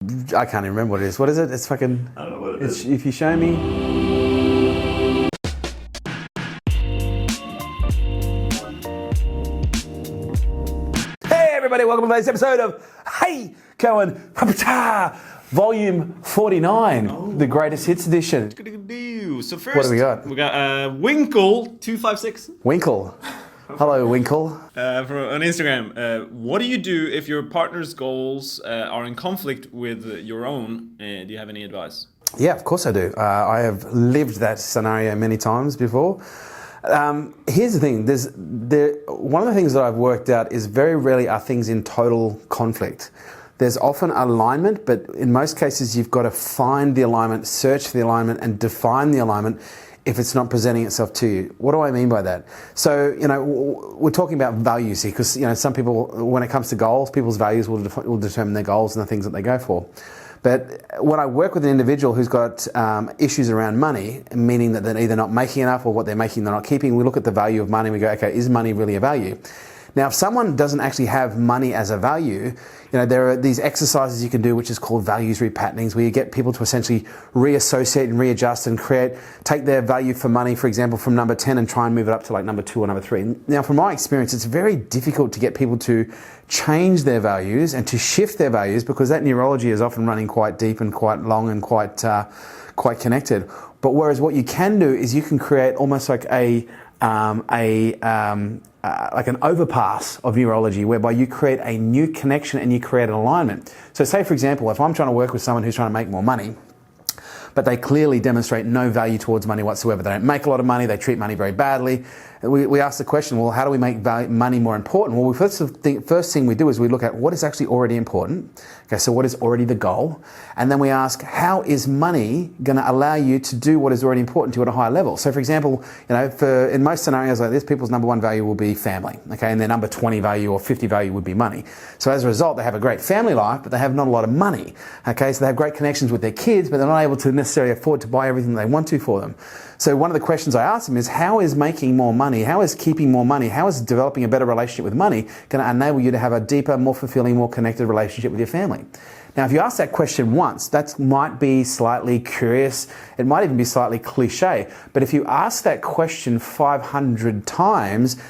I can't even remember what it is. What is it? It's fucking... I don't know what it is. If you show me... Hey everybody, welcome to today's episode of Hey Kerwin, Volume 49, the greatest hits edition. So first, What do we got? We got Winkle 256 Winkle. Hello, Winkle. on Instagram. What do you do if your partner's goals are in conflict with your own? Do you have any advice? Yeah, of course I do. I have lived that scenario many times before. Here's the thing. One of the things that I've worked out is very rarely are things in total conflict. There's often alignment, but in most cases you've got to find the alignment, search for the alignment, and define the alignment if it's not presenting itself to you. What do I mean by that? So, we're talking about values here because, some people, when it comes to goals, people's values will determine their goals and the things that they go for. But when I work with an individual who's got issues around money, meaning that they're either not making enough or what they're making they're not keeping, we look at the value of money and we go, okay, is money really a value? Now, if someone doesn't actually have money as a value, there are these exercises you can do, which is called values repatternings, where you get people to essentially reassociate and readjust and take their value for money, for example, from number 10 and try and move it up to like number 2 or number 3. Now, from my experience, it's very difficult to get people to change their values and to shift their values because that neurology is often running quite deep and quite long and quite connected. But whereas what you can do is you can create almost like like an overpass of neurology whereby you create a new connection and you create an alignment. So say, for example, if I'm trying to work with someone who's trying to make more money, but they clearly demonstrate no value towards money whatsoever. They don't make a lot of money, they treat money very badly. We ask the question, well, how do we make money more important? Well, first thing we do is we look at what is actually already important. Okay, so what is already the goal? And then we ask, how is money going to allow you to do what is already important to you at a higher level? So for example, in most scenarios like this, people's number 1 value will be family, okay, and their number 20 value or 50 value would be money. So as a result, they have a great family life, but they have not a lot of money, okay? So they have great connections with their kids, but they're not able to necessarily afford to buy everything they want to for them. So one of the questions I ask them is, how is making more money, how is keeping more money, how is developing a better relationship with money going to enable you to have a deeper, more fulfilling, more connected relationship with your family? Now, if you ask that question once, that might be slightly curious. It might even be slightly cliche. But if you ask that question 500 times,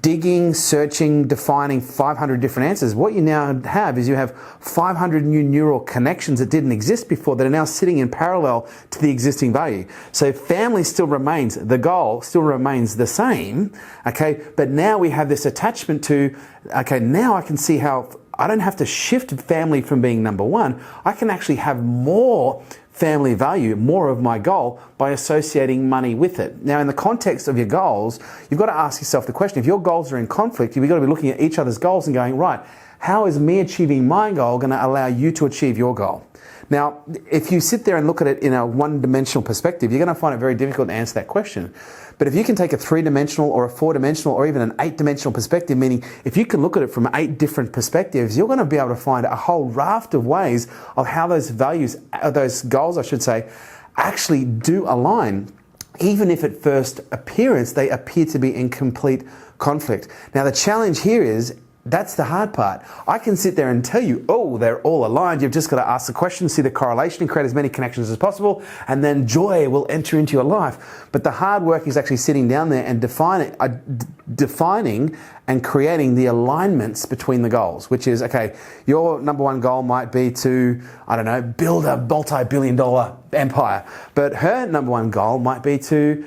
digging, searching, defining 500 different answers, what you now have is you have 500 new neural connections that didn't exist before that are now sitting in parallel to the existing value. So family still remains, the goal still remains the same, okay? But now we have this attachment to, okay, now I can see how I don't have to shift family from being number 1. I can actually have more family value, more of my goal, by associating money with it. Now, in the context of your goals, you've got to ask yourself the question, if your goals are in conflict, you've got to be looking at each other's goals and going, right, how is me achieving my goal going to allow you to achieve your goal? Now, if you sit there and look at it in a one-dimensional perspective, you're going to find it very difficult to answer that question. But if you can take a 3-dimensional or a 4-dimensional or even an 8-dimensional perspective, meaning if you can look at it from 8 different perspectives, you're going to be able to find a whole raft of ways of how those values, those goals, I should say, actually do align. Even if at first appearance, they appear to be in complete conflict. Now, the challenge here is, that's the hard part. I can sit there and tell you, oh, they're all aligned. You've just got to ask the question, see the correlation, and create as many connections as possible, and then joy will enter into your life. But the hard work is actually sitting down there and defining and creating the alignments between the goals, which is, okay, your number 1 goal might be to, I don't know, build a multi-billion-dollar empire. But her number 1 goal might be to,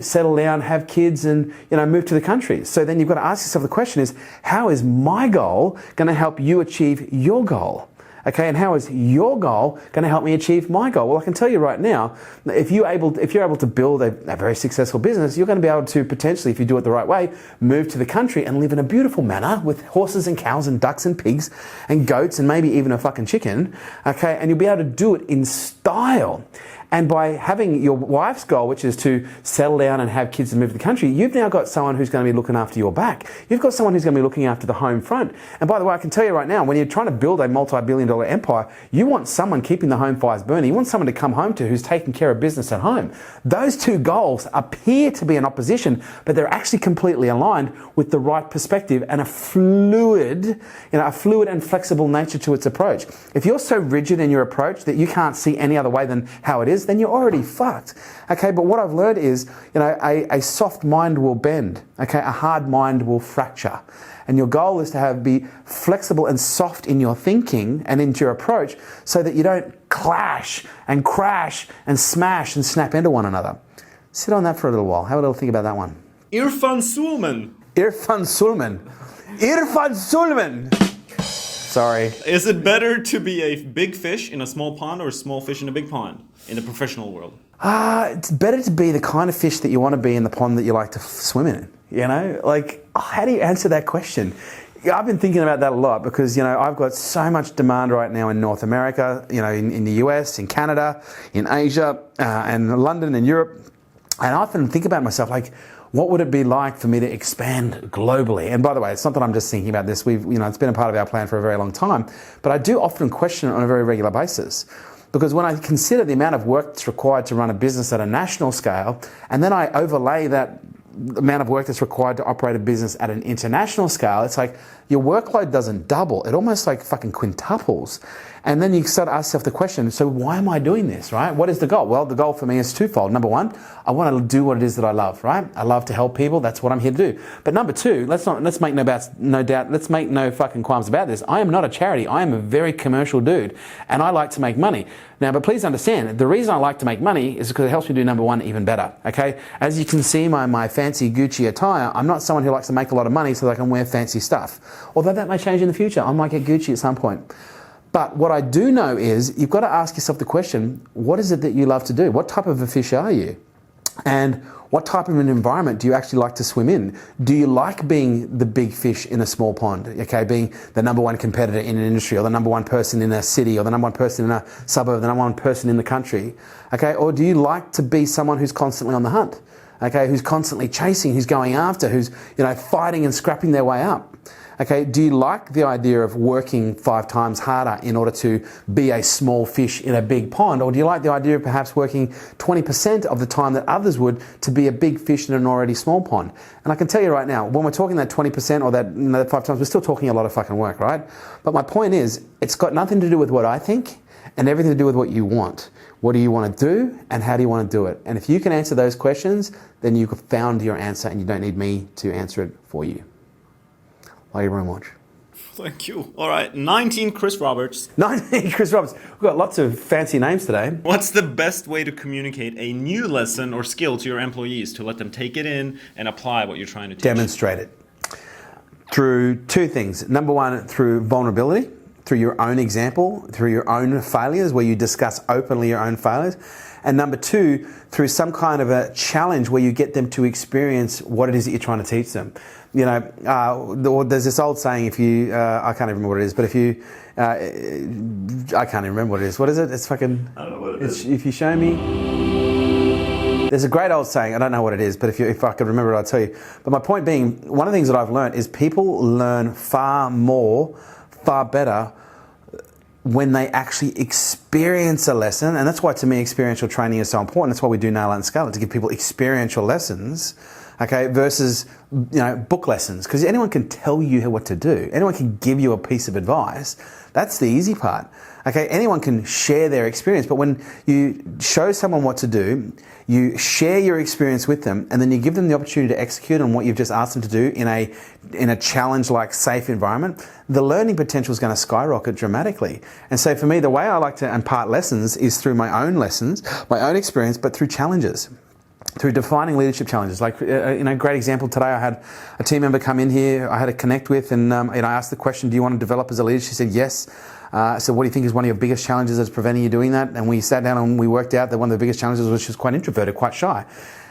settle down, have kids, and, move to the country. So then you've got to ask yourself the question is, how is my goal going to help you achieve your goal? Okay, and how is your goal going to help me achieve my goal? Well, I can tell you right now, if you're able to build a very successful business, you're going to be able to potentially, if you do it the right way, move to the country and live in a beautiful manner with horses and cows and ducks and pigs and goats and maybe even a fucking chicken. Okay, and you'll be able to do it in style. And by having your wife's goal, which is to settle down and have kids and move to the country, you've now got someone who's going to be looking after your back. You've got someone who's going to be looking after the home front. And by the way, I can tell you right now, when you're trying to build a multi-billion-dollar empire, you want someone keeping the home fires burning. You want someone to come home to who's taking care of business at home. Those two goals appear to be in opposition, but they're actually completely aligned with the right perspective and a fluid and flexible nature to its approach. If you're so rigid in your approach that you can't see any other way than how it is, then you're already fucked. Okay, but what I've learned is, a soft mind will bend. Okay, a hard mind will fracture. And your goal is to be flexible and soft in your thinking and into your approach so that you don't clash and crash and smash and snap into one another. Sit on that for a little while. Have a little think about that one. Irfan Sulman. Irfan Sulman. Irfan Sulman. Sorry. Is it better to be a big fish in a small pond or a small fish in a big pond in the professional world? It's better to be the kind of fish that you want to be in the pond that you like to swim in. How do you answer that question? I've been thinking about that a lot because, I've got so much demand right now in North America, in the US, in Canada, in Asia, and London and Europe. And I often think about myself, what would it be like for me to expand globally? And by the way, it's not that I'm just thinking about this. It's been a part of our plan for a very long time. But I do often question it on a very regular basis. Because when I consider the amount of work that's required to run a business at a national scale, and then I overlay that amount of work that's required to operate a business at an international scale, it's like your workload doesn't double. It almost fucking quintuples. And then you start to ask yourself the question, so why am I doing this, right? What is the goal? Well, the goal for me is twofold. Number one, I want to do what it is that I love, right? I love to help people. That's what I'm here to do. But number two, let's make no fucking qualms about this. I am not a charity. I am a very commercial dude, and I like to make money. Now, but please understand, the reason I like to make money is because it helps me do number one even better, okay? As you can see my fancy Gucci attire, I'm not someone who likes to make a lot of money so that I can wear fancy stuff. Although that may change in the future. I might get Gucci at some point. But what I do know is you've got to ask yourself the question, what is it that you love to do? What type of a fish are you? And what type of an environment do you actually like to swim in? Do you like being the big fish in a small pond? Okay, being the number one competitor in an industry, or the number one person in a city, or the number one person in a suburb, the number one person in the country? Okay, or do you like to be someone who's constantly on the hunt? Okay, who's constantly chasing, who's going after, who's fighting and scrapping their way up? Okay, do you like the idea of working 5 times harder in order to be a small fish in a big pond? Or do you like the idea of perhaps working 20% of the time that others would to be a big fish in an already small pond? And I can tell you right now, when we're talking that 20% or that 5 times, we're still talking a lot of fucking work, right? But my point is, it's got nothing to do with what I think and everything to do with what you want. What do you want to do and how do you want to do it? And if you can answer those questions, then you've found your answer and you don't need me to answer it for you. Thank you very much. Thank you. All right, 19 Chris Roberts. 19 Chris Roberts. We've got lots of fancy names today. What's the best way to communicate a new lesson or skill to your employees to let them take it in and apply what you're trying to teach? Demonstrate it. Through 2 things. Number one, through vulnerability, through your own example, through your own failures, where you discuss openly your own failures. And number 2, through some kind of a challenge where you get them to experience what it is that you're trying to teach them. There's this old saying, I can't even remember what it is, but I can't even remember what it is. What is it? It's fucking... I don't know what it is. If you show me... There's a great old saying, I don't know what it is, but if I could remember it, I'll tell you. But my point being, one of the things that I've learned is people learn far better when they actually experience a lesson. And that's why, to me, experiential training is so important. That's why we do Nail It and Scale It, to give people experiential lessons, okay, versus book lessons. Because anyone can tell you what to do. Anyone can give you a piece of advice. That's the easy part. Okay, anyone can share their experience, but when you show someone what to do, you share your experience with them, and then you give them the opportunity to execute on what you've just asked them to do in a challenge-like safe environment, the learning potential is going to skyrocket dramatically. And so for me, the way I like to impart lessons is through my own lessons, my own experience, but through challenges. Through defining leadership challenges. Great example today, I had a team member come in here I had to connect with, and I asked the question, do you want to develop as a leader? She said, yes. So what do you think is one of your biggest challenges that's preventing you doing that? And we sat down and we worked out that one of the biggest challenges was she was quite introverted, quite shy.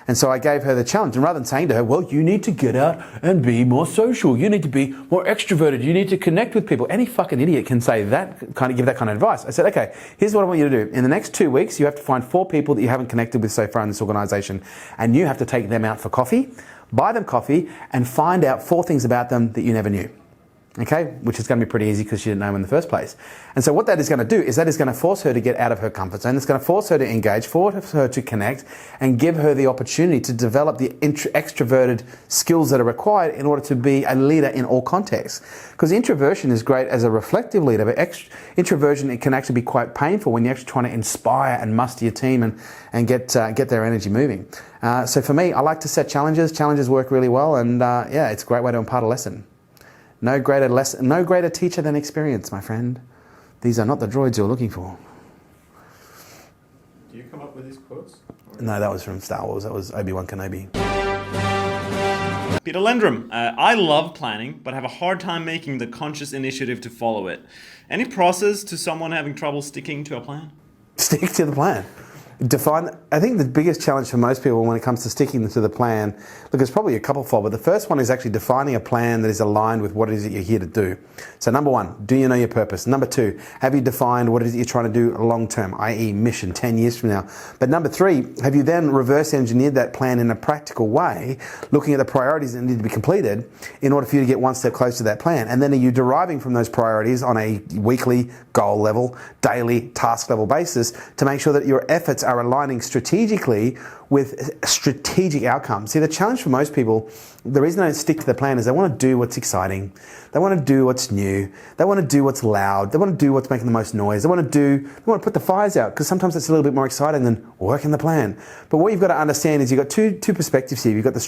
And so I gave her the challenge. And rather than saying to her, well, you need to get out and be more social. You need to be more extroverted. You need to connect with people. Any fucking idiot can say that, give that kind of advice. I said, okay, here's what I want you to do. In the next 2 weeks, you have to find 4 people that you haven't connected with so far in this organization. And you have to take them out for coffee, buy them coffee, and find out 4 things about them that you never knew. Okay, which is going to be pretty easy because she didn't know him in the first place. And so what that is going to do is that is going to force her to get out of her comfort zone. It's going to force her to engage, force her to connect, and give her the opportunity to develop the extroverted skills that are required in order to be a leader in all contexts. Because introversion is great as a reflective leader, but introversion, it can actually be quite painful when you're actually trying to inspire and muster your team and get their energy moving. So for me, I like to set challenges. Challenges work really well, and yeah, it's a great way to impart a lesson. No greater teacher than experience, my friend. These are not the droids you're looking for. Do you come up with these quotes? No, that was from Star Wars. That was Obi-Wan Kenobi. Peter Lendrum, I love planning, but have a hard time making the conscious initiative to follow it. Any process to someone having trouble sticking to a plan? Stick to the plan. I think the biggest challenge for most people when it comes to sticking to the plan, look, it's probably a couple-fold, but the first one is actually defining a plan that is aligned with what it is that you're here to do. So number 1, do you know your purpose? Number 2, have you defined what it is that you're trying to do long-term, i.e. mission 10 years from now? But number 3, have you then reverse engineered that plan in a practical way, looking at the priorities that need to be completed in order for you to get one step closer to that plan? And then are you deriving from those priorities on a weekly goal level, daily task level basis to make sure that your efforts are aligning strategically with strategic outcomes? See, the challenge for most people, the reason they don't stick to the plan is they want to do what's exciting. They want to do what's new. They want to do what's loud. They want to do what's making the most noise. They want to put the fires out because sometimes it's a little bit more exciting than working the plan. But what you've got to understand is you've got two perspectives here. You've got the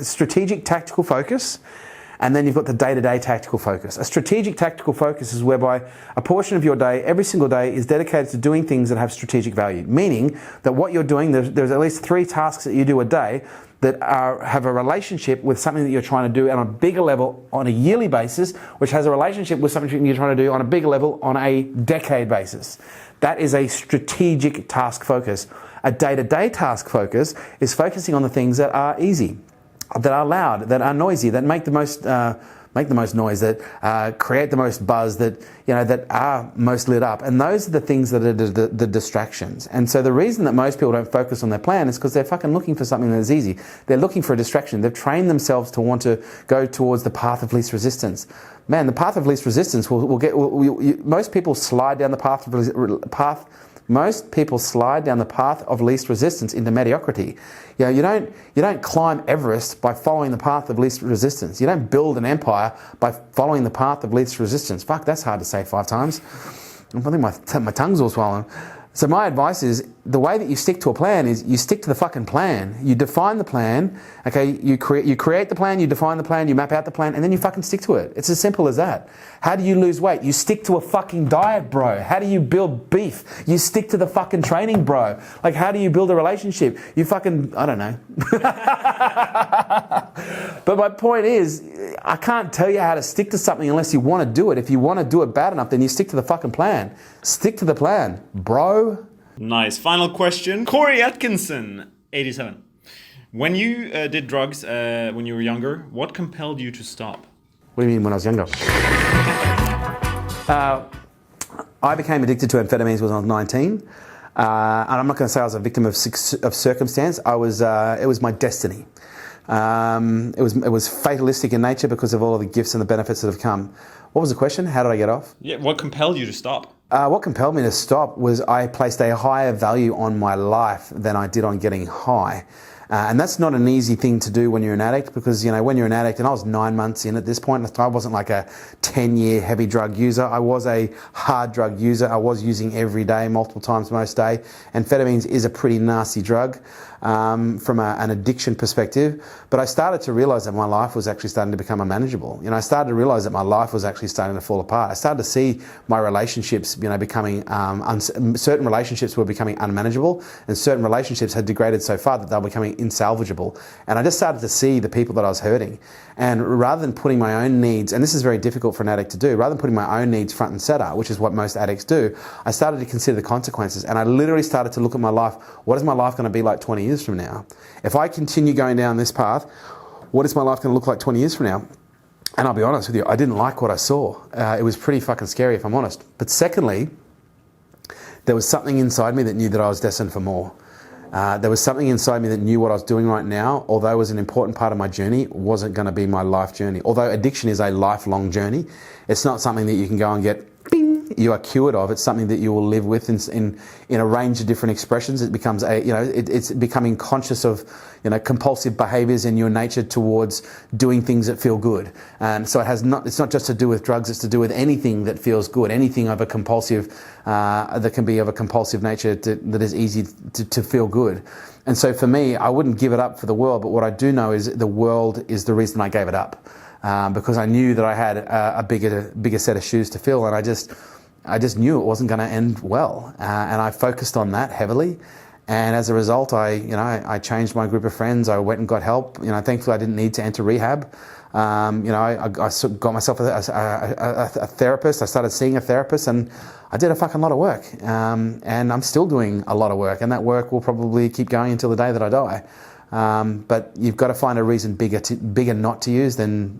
strategic tactical focus, and then you've got the day-to-day tactical focus. A strategic tactical focus is whereby a portion of your day, every single day, is dedicated to doing things that have strategic value. Meaning that what you're doing, there's at least 3 tasks that you do a day that have a relationship with something that you're trying to do on a bigger level on a yearly basis, which has a relationship with something you're trying to do on a bigger level on a decade basis. That is a strategic task focus. A day-to-day task focus is focusing on the things that are easy, that are loud, that are noisy, that make the most noise, that create the most buzz, that are most lit up. And those are the things that are the distractions. And so the reason that most people don't focus on their plan is because they're fucking looking for something that is easy. They're looking for a distraction. They've trained themselves to want to go towards the path of least resistance. Man, the path of least resistance most people slide down the path. Most people slide down the path of least resistance into mediocrity. You don't climb Everest by following the path of least resistance. You don't build an empire by following the path of least resistance. Fuck, that's hard to say 5 times. I think my tongue's all swollen. So my advice is the way that you stick to a plan is you stick to the fucking plan. You define the plan, okay? You create the plan, you define the plan, you map out the plan, and then you fucking stick to it. It's as simple as that. How do you lose weight? You stick to a fucking diet, bro. How do you build beef? You stick to the fucking training, bro. Like, how do you build a relationship? You fucking, I don't know. But my point is, I can't tell you how to stick to something unless you want to do it. If you want to do it bad enough, then you stick to the fucking plan. Stick to the plan, bro. Nice. Final question. Corey Atkinson, 87. When you did drugs when you were younger, what compelled you to stop? What do you mean when I was younger? I became addicted to amphetamines when I was 19. And I'm not going to say I was a victim of circumstance. It was my destiny. It was fatalistic in nature because of all of the gifts and the benefits that have come. What was the question? How did I get off? Yeah, what compelled you to stop? What compelled me to stop was I placed a higher value on my life than I did on getting high. And that's not an easy thing to do when you're an addict because, when you're an addict, and I was 9 months in at this point, I wasn't like a 10-year heavy drug user. I was a hard drug user. I was using every day, multiple times most day. Amphetamines is a pretty nasty drug from an addiction perspective. But I started to realize that my life was actually starting to become unmanageable. I started to realize that my life was actually starting to fall apart. I started to see my relationships, becoming, certain relationships were becoming unmanageable, and certain relationships had degraded so far that they were becoming insalvageable. And I just started to see the people that I was hurting. And rather than putting my own needs, and this is very difficult for an addict to do, rather than putting my own needs front and center, which is what most addicts do, I started to consider the consequences. And I literally started to look at my life. What is my life going to be like 20 years from now? If I continue going down this path, what is my life going to look like 20 years from now? And I'll be honest with you, I didn't like what I saw. It was pretty fucking scary, if I'm honest. But secondly, there was something inside me that knew that I was destined for more. There was something inside me that knew what I was doing right now, although it was an important part of my journey, wasn't going to be my life journey. Although addiction is a lifelong journey, it's not something that you can go and get, bing, you are cured of. It's something that you will live with in a range of different expressions. It becomes it's becoming conscious of, compulsive behaviors in your nature towards doing things that feel good. And so it's not just to do with drugs, it's to do with anything that feels good, anything of a compulsive, that can be of a compulsive nature that is easy to feel good. And so for me, I wouldn't give it up for the world, but what I do know is the world is the reason I gave it up. Because I knew that I had a bigger set of shoes to fill, and I just knew it wasn't going to end well, and I focused on that heavily. And as a result, I changed my group of friends. I went and got help. Thankfully, I didn't need to enter rehab. I got myself a therapist. I started seeing a therapist, and I did a fucking lot of work. And I'm still doing a lot of work, and that work will probably keep going until the day that I die. But you've got to find a reason bigger not to use than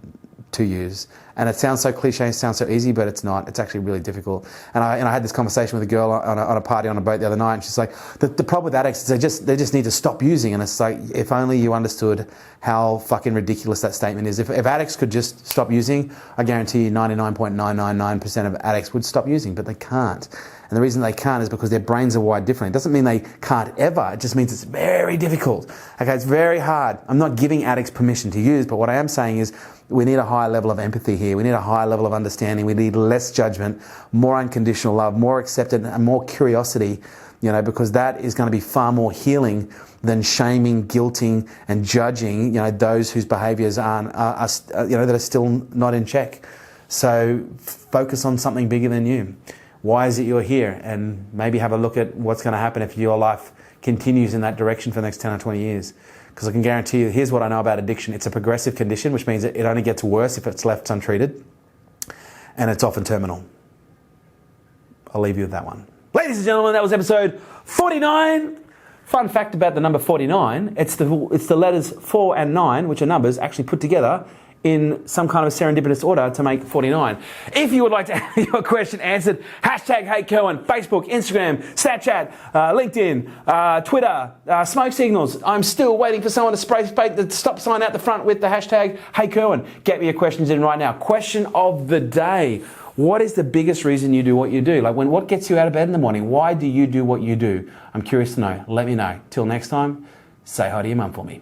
to use. And it sounds so cliche, it sounds so easy, but it's not. It's actually really difficult. And I had this conversation with a girl on a party on a boat the other night, and she's like, the problem with addicts is they just need to stop using. And it's like, if only you understood how fucking ridiculous that statement is. If addicts could just stop using, I guarantee you 99.999% of addicts would stop using, but they can't. And the reason they can't is because their brains are wired differently. It doesn't mean they can't ever. It just means it's very difficult. Okay, it's very hard. I'm not giving addicts permission to use, but what I am saying is we need a higher level of empathy here. We need a higher level of understanding. We need less judgment, more unconditional love, more acceptance, and more curiosity, because that is going to be far more healing than shaming, guilting, and judging, those whose behaviours that are still not in check. So focus on something bigger than you. Why is it you're here? And maybe have a look at what's going to happen if your life continues in that direction for the next 10 or 20 years. Because I can guarantee you, here's what I know about addiction. It's a progressive condition, which means it only gets worse if it's left untreated. And it's often terminal. I'll leave you with that one. Ladies and gentlemen, that was episode 49. Fun fact about the number 49, it's the letters 4 and 9, which are numbers, actually put together in some kind of serendipitous order to make 49. If you would like to have your question answered, hashtag #HateKerwin, Facebook, Instagram, Snapchat, LinkedIn, Twitter, smoke signals. I'm still waiting for someone to spray the stop sign out the front with the hashtag #HateKerwin. Get me your questions in right now. Question of the day. What is the biggest reason you do what you do? What gets you out of bed in the morning? Why do you do what you do? I'm curious to know. Let me know. Till next time, say hi to your mum for me.